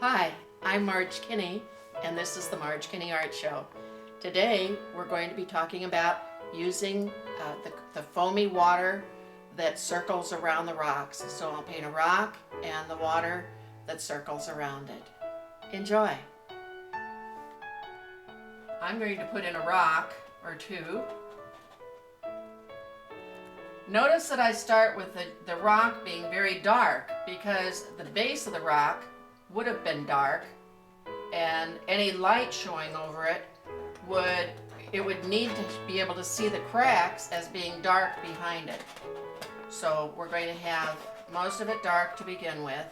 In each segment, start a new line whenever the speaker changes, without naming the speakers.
Hi, I'm Marge Kinney, and this is the Marge Kinney Art Show. Today we're going to be talking about using the foamy water that circles around the rocks. So I'll paint a rock and the water that circles around it. Enjoy! I'm going to put in a rock or two. Notice that I start with the rock being very dark because the base of the rock would have been dark, and any light showing over it would need to be able to see the cracks as being dark behind it. So we're going to have most of it dark to begin with,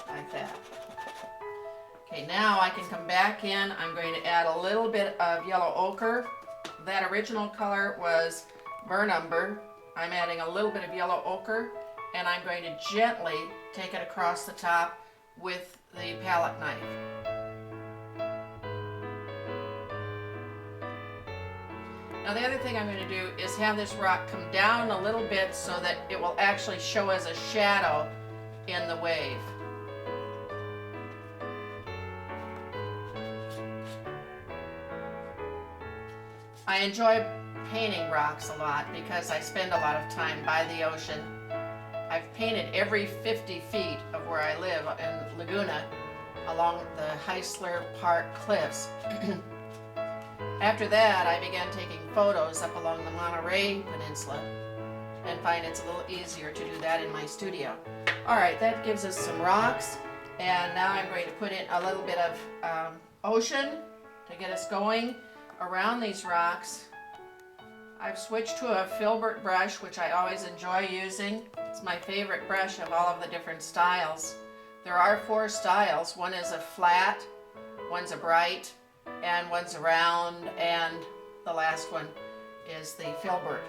like that. Okay, now I can come back in. I'm going to add a little bit of yellow ochre. That original color was burnt umber. I'm adding a little bit of yellow ochre, and I'm going to gently take it across the top with the palette knife. Now the other thing I'm going to do is have this rock come down a little bit so that it will actually show as a shadow in the wave. I enjoy painting rocks a lot because I spend a lot of time by the ocean. I've painted every 50 feet of where I live in Laguna along the Heisler Park cliffs. After that, I began taking photos up along the Monterey Peninsula and find it's a little easier to do that in my studio. Alright, that gives us some rocks, and now I'm going to put in a little bit of ocean to get us going around these rocks. I've switched to a filbert brush, which I always enjoy using. It's my favorite brush of all of the different styles. There are 4 styles. One is a flat, one's a bright, and one's a round, and the last one is the filbert.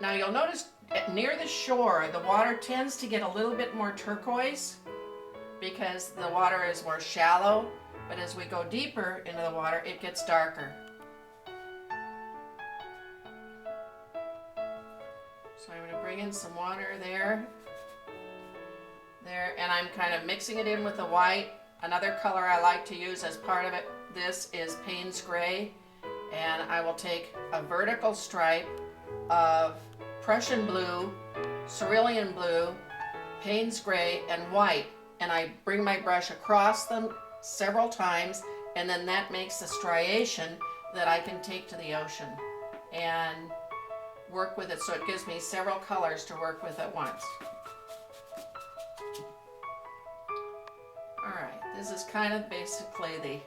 Now you'll notice near the shore, the water tends to get a little bit more turquoise because the water is more shallow, but as we go deeper into the water, it gets darker. So I'm going to bring in some water there, and I'm kind of mixing it in with the white. Another color I like to use as part of it, this is Payne's Gray, and I will take a vertical stripe of Prussian blue, cerulean blue, Payne's Gray, and white, and I bring my brush across them several times, and then that makes a striation that I can take to the ocean and work with it, so it gives me several colors to work with at once. Alright, this is kind of basically the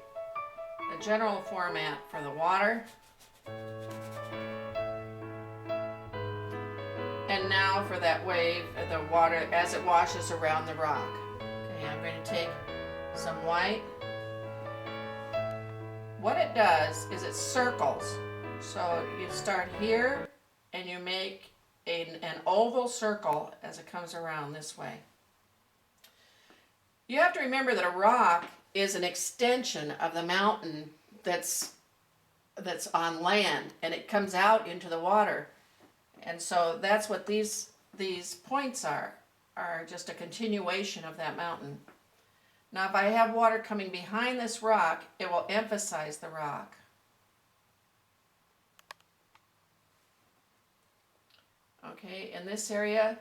general format for the water. And now for that wave, the water as it washes around the rock. Okay, I'm going to take some white. What it does is it circles. So you start here and you make an oval circle as it comes around this way. You have to remember that a rock is an extension of the mountain that's on land, and it comes out into the water. And so that's what these points are just a continuation of that mountain. Now if I have water coming behind this rock, it will emphasize the rock. Okay, in this area,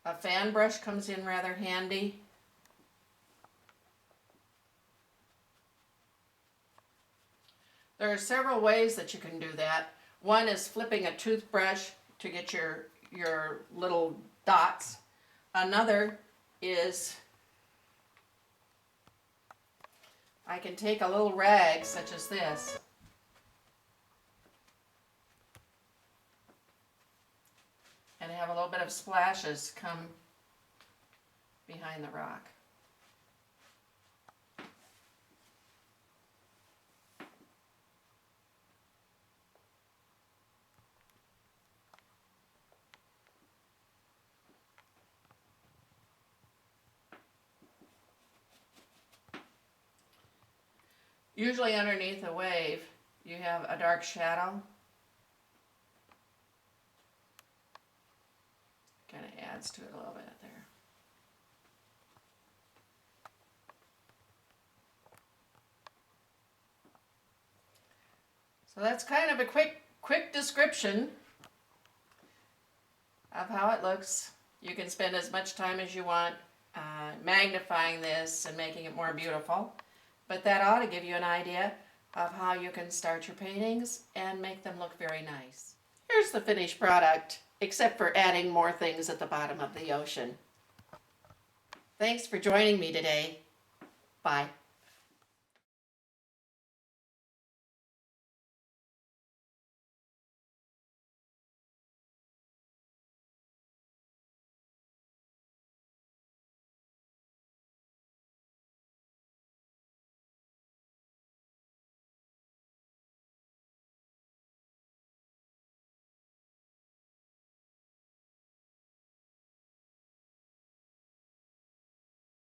a fan brush comes in rather handy. There are several ways that you can do that. One is flipping a toothbrush to get your little dots. Another is I can take a little rag such as this and have a little bit of splashes come behind the rock. Usually underneath a wave, you have a dark shadow. adds to it a little bit there. So that's kind of a quick description of how it looks. You can spend as much time as you want magnifying this and making it more beautiful, but that ought to give you an idea of how you can start your paintings and make them look very nice. Here's the finished product, except for adding more things at the bottom of the ocean. Thanks for joining me today. Bye.